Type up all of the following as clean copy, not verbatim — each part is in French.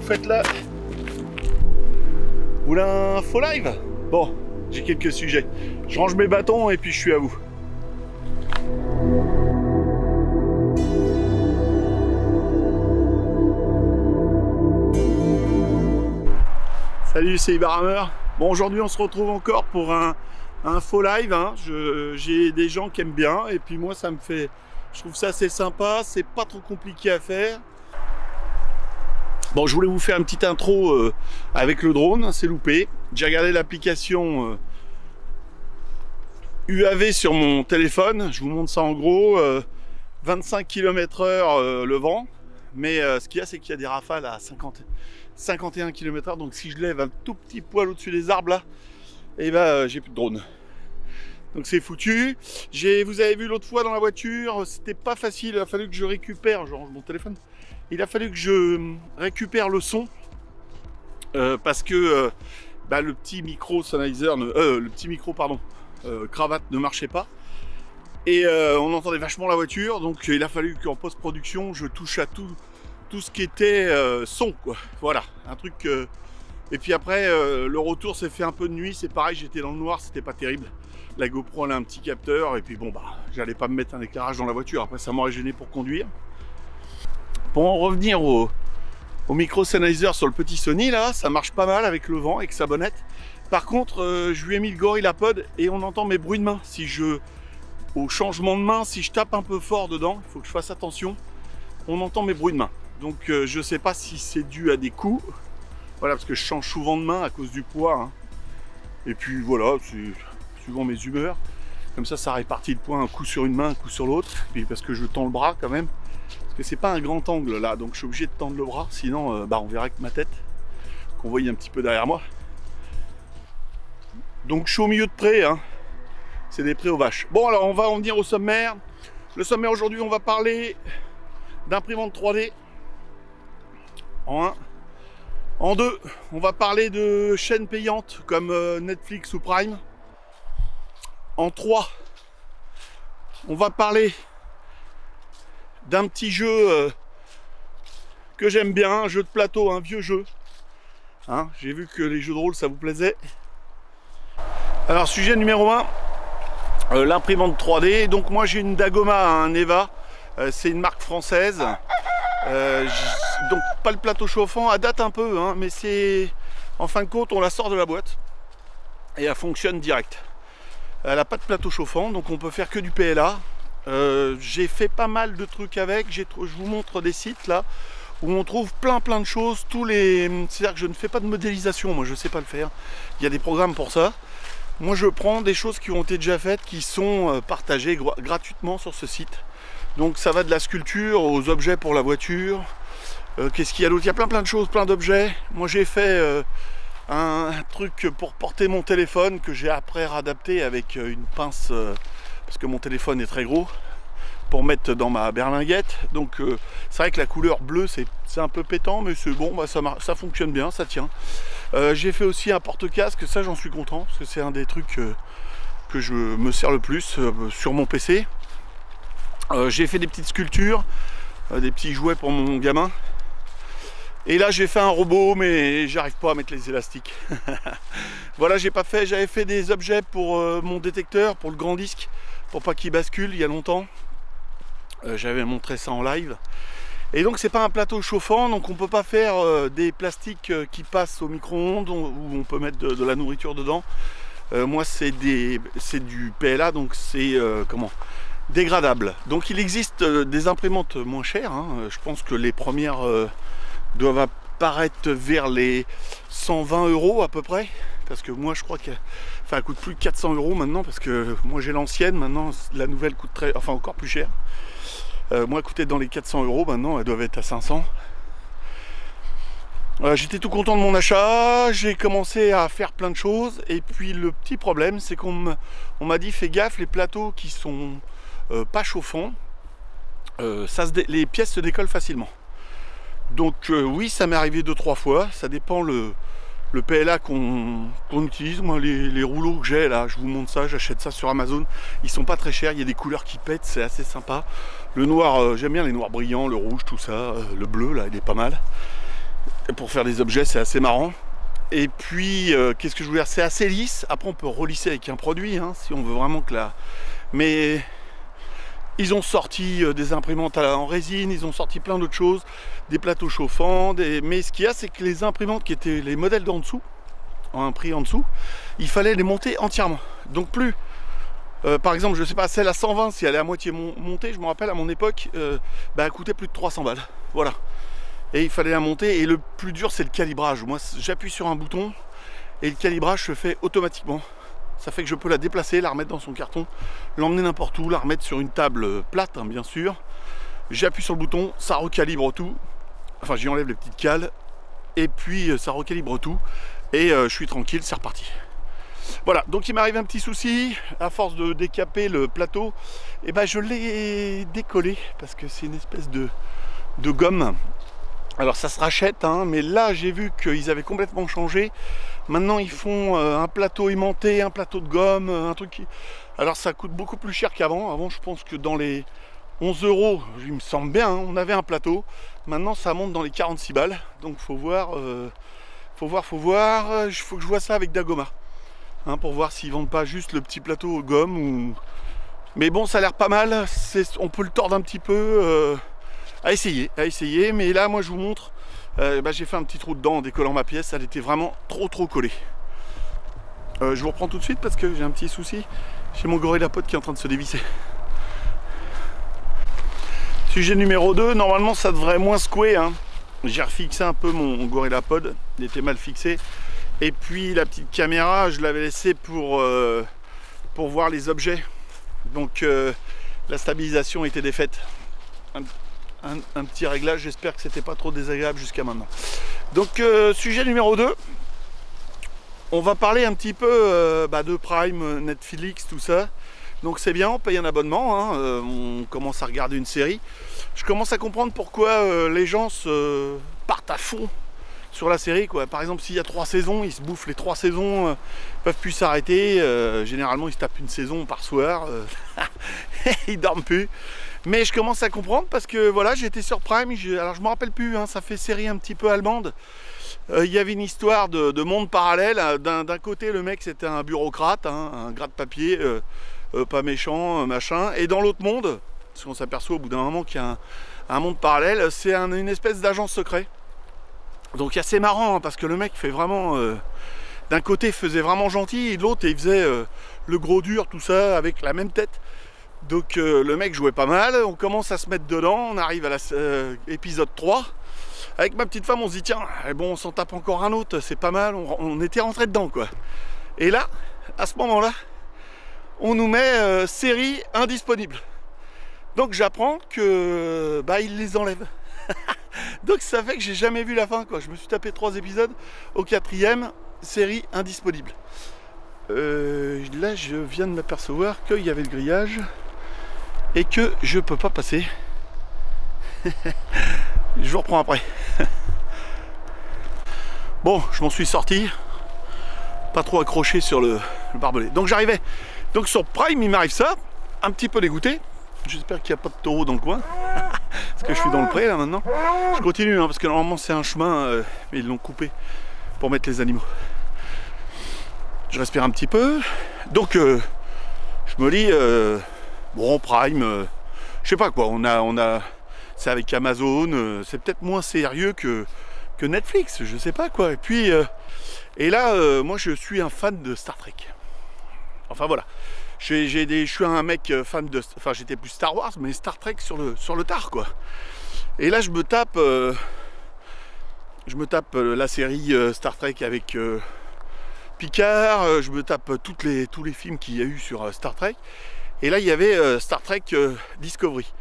faites là? Vous voulez un faux live? Bon, j'ai quelques sujets. Je range mes bâtons et puis je suis à vous. Salut, c'est Ibarhammer. Bon, aujourd'hui on se retrouve encore pour un faux live. Hein. J'ai des gens qui aiment bien et puis moi ça me fait... Je trouve ça assez sympa, c'est pas trop compliqué à faire. Bon, je voulais vous faire une petite intro avec le drone, c'est loupé. J'ai regardé l'application UAV sur mon téléphone, je vous montre ça en gros. 25 km/h le vent, mais ce qu'il y a, c'est qu'il y a des rafales à 51 km/h, donc si je lève un tout petit poil au-dessus des arbres là, et ben j'ai plus de drone. Donc c'est foutu. Vous avez vu l'autre fois dans la voiture, c'était pas facile, il a fallu que je récupère, je range mon téléphone, il a fallu que je récupère le son, parce que le petit micro Sennheiser, le petit micro pardon, cravate ne marchait pas. Et on entendait vachement la voiture, donc il a fallu qu'en post-production, je touche à tout ce qui était son, quoi. Voilà, un truc... Et puis après, le retour s'est fait un peu de nuit, c'est pareil, j'étais dans le noir, c'était pas terrible. La GoPro, elle a un petit capteur, et puis bon, j'allais pas me mettre un éclairage dans la voiture, après ça m'aurait gêné pour conduire. Pour en revenir au micro Sennheiser sur le petit Sony, là, ça marche pas mal avec le vent, avec sa bonnette. Par contre, je lui ai mis le GorillaPod, et on entend mes bruits de main. Au changement de main, si je tape un peu fort dedans, il faut que je fasse attention, on entend mes bruits de main. Donc je sais pas si c'est dû à des coups, voilà, parce que je change souvent de main à cause du poids, hein. Et puis voilà, c'est suivant mes humeurs, comme ça répartit le poids, un coup sur une main, un coup sur l'autre, puis parce que je tends le bras quand même, parce que c'est pas un grand angle là, donc je suis obligé de tendre le bras, sinon on verrait que ma tête, qu'on voyait un petit peu derrière moi. Donc je suis au milieu de prés, hein. C'est des prés aux vaches. Bon, alors on va en venir au sommaire. Le sommaire aujourd'hui, on va parler d'imprimante 3D. En 1. En 2, on va parler de chaînes payantes comme Netflix ou Prime. En 3, on va parler d'un petit jeu que j'aime bien, un jeu de plateau, un vieux jeu. Hein, j'ai vu que les jeux de rôle, ça vous plaisait. Alors, sujet numéro 1. L'imprimante 3D, donc moi j'ai une Dagoma, un Neva, c'est une marque française, donc pas le plateau chauffant, elle date un peu, hein, mais c'est, en fin de compte, on la sort de la boîte et elle fonctionne direct. Elle n'a pas de plateau chauffant, donc on peut faire que du PLA. J'ai fait pas mal de trucs avec, je vous montre des sites là où on trouve plein de choses, c'est-à-dire que je ne fais pas de modélisation, moi je sais pas le faire, il y a des programmes pour ça. Moi je prends des choses qui ont été déjà faites, qui sont partagées gratuitement sur ce site. Donc ça va de la sculpture aux objets pour la voiture. Qu'est-ce qu'il y a d'autre? Il y a plein de choses, plein d'objets. Moi j'ai fait un truc pour porter mon téléphone que j'ai après réadapté avec une pince, parce que mon téléphone est très gros, pour mettre dans ma berlinguette. Donc c'est vrai que la couleur bleue c'est un peu pétant, mais c'est bon, ça fonctionne bien, ça tient. J'ai fait aussi un porte-casque, ça j'en suis content, parce que c'est un des trucs que je me sers le plus sur mon PC. J'ai fait des petites sculptures, des petits jouets pour mon gamin. Et là j'ai fait un robot, mais j'arrive pas à mettre les élastiques. Voilà, j'avais fait des objets pour mon détecteur, pour le grand disque, pour pas qu'il bascule il y a longtemps. J'avais montré ça en live. Et donc c'est pas un plateau chauffant, donc on peut pas faire des plastiques qui passent au micro-ondes où on peut mettre de la nourriture dedans. Moi c'est du PLA, donc c'est dégradable. Donc il existe des imprimantes moins chères, hein. Je pense que les premières doivent apparaître vers les 120 € à peu près, parce que moi je crois qu'elle coûte plus de 400 € maintenant, parce que moi j'ai l'ancienne, maintenant la nouvelle coûte encore plus cher. Moi elle coûtait dans les 400 €, maintenant elles doivent être à 500. J'étais tout content de mon achat, j'ai commencé à faire plein de choses, et puis le petit problème c'est qu'on m'a dit fais gaffe, les plateaux qui sont pas chauffants, les pièces se décollent facilement. Donc oui, ça m'est arrivé 2-3 fois, ça dépend le PLA qu'on utilise. Moi les rouleaux que j'ai là, je vous montre ça, j'achète ça sur Amazon, ils sont pas très chers, il y a des couleurs qui pètent, c'est assez sympa. Le noir, j'aime bien les noirs brillants, le rouge, tout ça, le bleu là il est pas mal. Et pour faire des objets, c'est assez marrant. Et puis, qu'est-ce que je voulais dire? C'est assez lisse. Après, on peut relisser avec un produit, hein, si on veut vraiment que la... Mais ils ont sorti des imprimantes en résine, ils ont sorti plein d'autres choses, des plateaux chauffants, mais ce qu'il y a, c'est que les imprimantes qui étaient les modèles d'en dessous, un prix en dessous, il fallait les monter entièrement. Donc plus, par exemple, je sais pas, celle à 120, si elle est à moitié montée, je me rappelle à mon époque, elle coûtait plus de 300 balles. Voilà. Et il fallait la monter, et le plus dur, c'est le calibrage. Moi, j'appuie sur un bouton, et le calibrage se fait automatiquement. Ça fait que je peux la déplacer, la remettre dans son carton, l'emmener n'importe où, la remettre sur une table plate, hein, bien sûr. J'appuie sur le bouton, ça recalibre tout. Enfin, j'y enlève les petites cales, et puis ça recalibre tout. Et je suis tranquille, c'est reparti. Voilà, donc il m'arrive un petit souci. À force de décaper le plateau, et je l'ai décollé, parce que c'est une espèce de gomme. Alors ça se rachète, hein, mais là j'ai vu qu'ils avaient complètement changé. Maintenant ils font un plateau aimanté, un plateau de gomme, un truc qui... Alors ça coûte beaucoup plus cher qu'avant. Avant je pense que dans les 11 €, il me semble bien, hein, on avait un plateau. Maintenant ça monte dans les 46 balles. Donc faut voir, faut que je vois ça avec Dagoma. Hein, pour voir s'ils vendent pas juste le petit plateau gomme ou... Mais bon, ça a l'air pas mal. On peut le tordre un petit peu... à essayer, mais là moi je vous montre, j'ai fait un petit trou dedans en décollant ma pièce, elle était vraiment trop collée. Je vous reprends tout de suite parce que j'ai un petit souci, j'ai mon gorillapod qui est en train de se dévisser. Sujet numéro 2, normalement ça devrait moins secouer, hein. J'ai refixé un peu mon gorillapod, il était mal fixé, et puis la petite caméra je l'avais laissée pour voir les objets, donc la stabilisation était défaite. Un petit réglage, j'espère que c'était pas trop désagréable jusqu'à maintenant. Donc sujet numéro 2, on va parler un petit peu de Prime, Netflix, tout ça. Donc c'est bien, on paye un abonnement, hein, on commence à regarder une série. Je commence à comprendre pourquoi les gens se partent à fond sur la série, quoi. Par exemple, s'il y a 3 saisons, ils se bouffent les 3 saisons, peuvent plus s'arrêter. Généralement ils se tapent une saison par soir, ils dorment plus. Mais je commence à comprendre parce que voilà, j'étais sur Prime, alors je me rappelle plus, hein, ça fait série un petit peu allemande. Il y avait une histoire de monde parallèle. D'un côté, le mec c'était un bureaucrate, hein, un gratte-papier, pas méchant, machin. Et dans l'autre monde, parce qu'on s'aperçoit au bout d'un moment qu'il y a un monde parallèle, c'est une espèce d'agent secret. Donc assez marrant, hein, parce que le mec fait vraiment... d'un côté, il faisait vraiment gentil, et de l'autre, il faisait le gros dur, tout ça, avec la même tête. Donc le mec jouait pas mal, on commence à se mettre dedans, on arrive à l'épisode 3. Avec ma petite femme, on se dit tiens, bon, on s'en tape encore un autre, c'est pas mal, on était rentré dedans, quoi. Et là, à ce moment-là, on nous met série indisponible. Donc j'apprends que ils les enlèvent. Donc ça fait que j'ai jamais vu la fin, quoi. Je me suis tapé 3 épisodes, au 4e, série indisponible. Là, je viens de m'apercevoir qu'il y avait le grillage et que je peux pas passer. Je vous reprends après. Bon, je m'en suis sorti, pas trop accroché sur le barbelé. Donc j'arrivais. Donc sur Prime, il m'arrive ça, un petit peu dégoûté. J'espère qu'il n'y a pas de taureau dans le coin. Parce que je suis dans le pré là maintenant. Je continue, hein, parce que normalement c'est un chemin, mais ils l'ont coupé pour mettre les animaux. Je respire un petit peu. Donc je me dis bon, Prime, je sais pas quoi, on a c'est avec Amazon, c'est peut-être moins sérieux que Netflix, je sais pas quoi. Et puis et là moi je suis un fan de Star Trek. Enfin voilà. Je suis un mec fan de... Enfin j'étais plus Star Wars, mais Star Trek sur le tard, quoi. Et là je me tape la série Star Trek avec Picard, je me tape tous les films qu'il y a eu sur Star Trek. Et là il y avait Star Trek Discovery.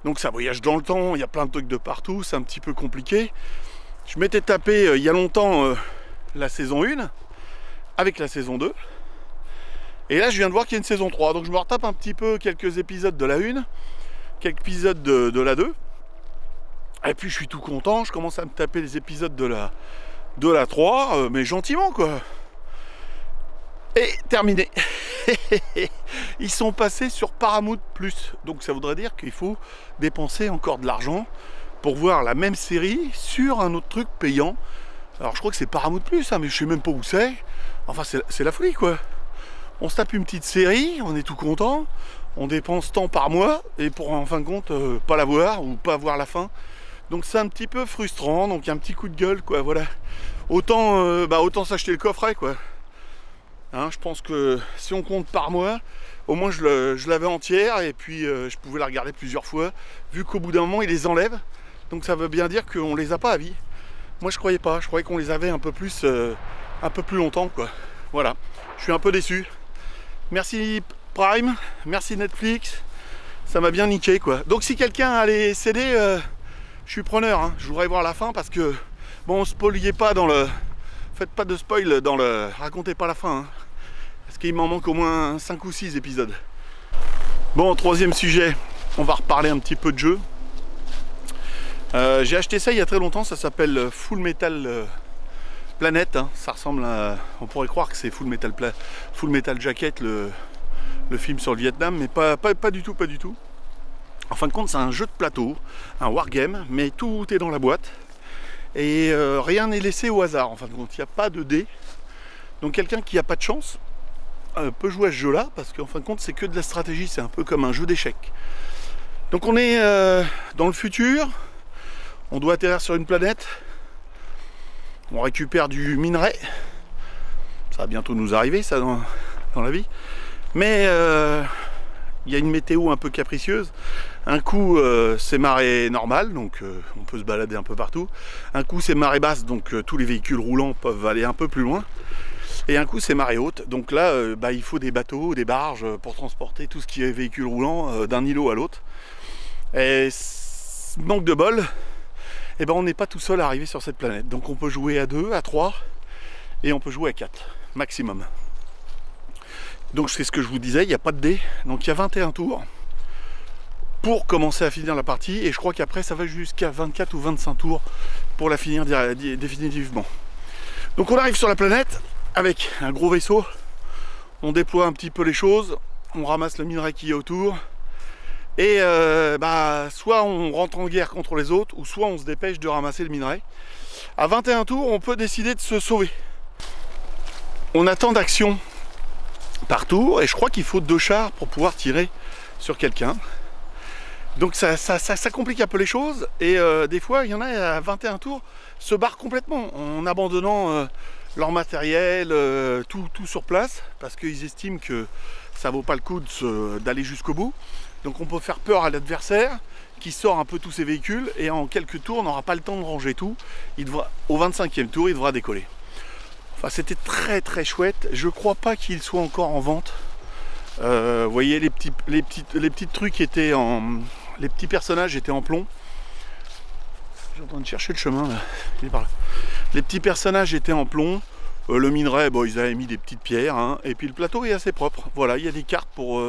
Donc ça voyage dans le temps, il y a plein de trucs de partout, c'est un petit peu compliqué. Je m'étais tapé il y a longtemps la saison 1 avec la saison 2. Et là je viens de voir qu'il y a une saison 3, donc je me retape un petit peu quelques épisodes de la 1, quelques épisodes de la 2. Et puis je suis tout content, je commence à me taper les épisodes de la 3, mais gentiment, quoi. Et terminé. Ils sont passés sur Paramount+, donc ça voudrait dire qu'il faut dépenser encore de l'argent pour voir la même série sur un autre truc payant. Alors je crois que c'est Paramount Plus, hein, mais je sais même pas où c'est. Enfin c'est la folie quoi. On se tape une petite série, on est tout content, on dépense tant par mois, et pour en fin de compte pas la voir ou pas voir la fin. Donc c'est un petit peu frustrant, donc un petit coup de gueule quoi, voilà. Autant s'acheter le coffret quoi. Hein, je pense que si on compte par mois, au moins je l'avais entière et puis je pouvais la regarder plusieurs fois, vu qu'au bout d'un moment ils les enlèvent. Donc ça veut bien dire qu'on les a pas à vie. Moi je croyais pas, je croyais qu'on les avait un peu plus longtemps quoi. Voilà, je suis un peu déçu. Merci Prime, merci Netflix, ça m'a bien niqué quoi. Donc si quelqu'un a les CD, je suis preneur, hein. Je voudrais voir la fin parce que bon, spoiliez pas dans le... Faites pas de spoil dans le... Racontez pas la fin, hein. Parce qu'il m'en manque au moins 5 ou 6 épisodes. Bon, troisième sujet, on va reparler un petit peu de jeu. J'ai acheté ça il y a très longtemps, ça s'appelle Full Metal Planet, hein. Ça ressemble à... On pourrait croire que c'est Full Metal Jacket, le film sur le Vietnam, mais pas du tout, pas du tout. En fin de compte, c'est un jeu de plateau, un wargame, mais tout est dans la boîte. Et rien n'est laissé au hasard, en fin de compte, il n'y a pas de dés. Donc quelqu'un qui n'a pas de chance peut jouer à ce jeu-là, parce qu'en fin de compte, c'est que de la stratégie, c'est un peu comme un jeu d'échecs. Donc on est dans le futur, on doit atterrir sur une planète, on récupère du minerai, ça va bientôt nous arriver, ça, dans la vie. Mais il y a une météo un peu capricieuse. Un coup c'est marée normale, donc on peut se balader un peu partout. Un coup c'est marée basse, donc tous les véhicules roulants peuvent aller un peu plus loin. Et un coup c'est marée haute, donc là il faut des bateaux, des barges pour transporter tout ce qui est véhicule roulant d'un îlot à l'autre. Et manque de bol, et on n'est pas tout seul à arriver sur cette planète. Donc on peut jouer à 2, à 3, et on peut jouer à 4 maximum. Donc c'est ce que je vous disais, il n'y a pas de dés, donc il y a 21 tours pour commencer à finir la partie, et je crois qu'après ça va jusqu'à 24 ou 25 tours pour la finir définitivement. Donc on arrive sur la planète avec un gros vaisseau, on déploie un petit peu les choses, on ramasse le minerai qui est autour, et soit on rentre en guerre contre les autres, ou soit on se dépêche de ramasser le minerai. À 21 tours, on peut décider de se sauver. On attend d'action par tour, et je crois qu'il faut 2 chars pour pouvoir tirer sur quelqu'un. Donc ça complique un peu les choses, et des fois il y en a à 21 tours se barrent complètement en abandonnant leur matériel, tout sur place, parce qu'ils estiment que ça vaut pas le coup d'aller jusqu'au bout. Donc on peut faire peur à l'adversaire qui sort un peu tous ses véhicules, et en quelques tours on n'aura pas le temps de ranger tout. Au 25e tour il devra décoller. Enfin, c'était très très chouette. Je crois pas qu'il soit encore en vente. Vous voyez, les petits trucs étaient en... Les petits personnages étaient en plomb. J'ai en train de chercher le chemin là. Il est par là. Les petits personnages étaient en plomb. Le minerai, ils avaient mis des petites pierres, hein. Et puis le plateau est assez propre. Voilà, il y a des cartes pour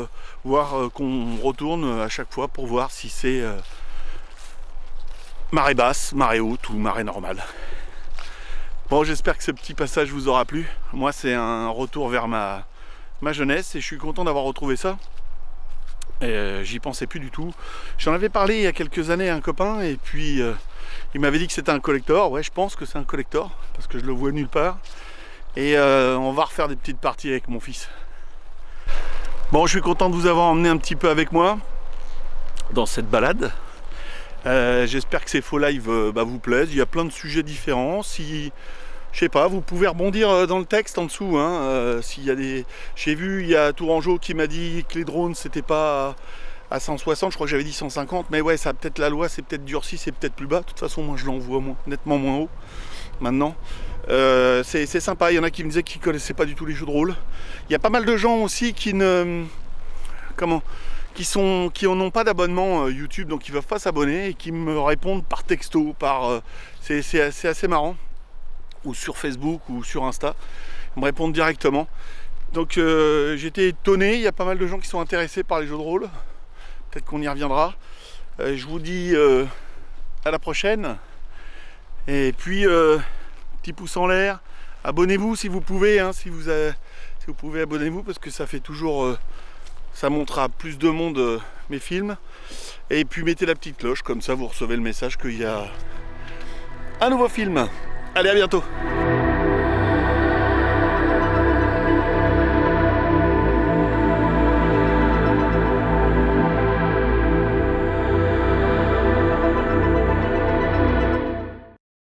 voir qu'on retourne à chaque fois pour voir si c'est marée basse, marée haute ou marée normale. Bon, j'espère que ce petit passage vous aura plu. Moi, c'est un retour vers ma jeunesse, et je suis content d'avoir retrouvé ça. J'y pensais plus du tout. J'en avais parlé il y a quelques années à un copain, et puis il m'avait dit que c'était un collector. Ouais, je pense que c'est un collector, parce que je le vois nulle part. Et on va refaire des petites parties avec mon fils. Bon, je suis content de vous avoir emmené un petit peu avec moi dans cette balade. J'espère que ces faux lives vous plaisent. Il y a plein de sujets différents. Si, je sais pas, vous pouvez rebondir dans le texte en dessous, hein. S'il y a des... J'ai vu, il y a Tourangeau qui m'a dit que les drones c'était pas à 160, je crois que j'avais dit 150, mais ouais, ça peut-être, la loi c'est peut-être durci, c'est peut-être plus bas. De toute façon, moi je l'envoie nettement moins haut maintenant. C'est sympa. Il y en a qui me disaient qu'ils connaissaient pas du tout les jeux de rôle. Il y a pas mal de gens aussi qui ne... qui n'ont pas d'abonnement YouTube, donc ils ne peuvent pas s'abonner, et qui me répondent par texto, c'est assez marrant, ou sur Facebook ou sur Insta, ils me répondent directement. Donc j'étais étonné, il y a pas mal de gens qui sont intéressés par les jeux de rôle, peut-être qu'on y reviendra. Je vous dis à la prochaine, et puis petit pouce en l'air, abonnez-vous si vous pouvez, hein, si vous pouvez, abonnez-vous, parce que ça fait toujours Ça montrera plus de monde mes films. Et puis mettez la petite cloche, comme ça vous recevez le message qu'il y a un nouveau film. Allez, à bientôt.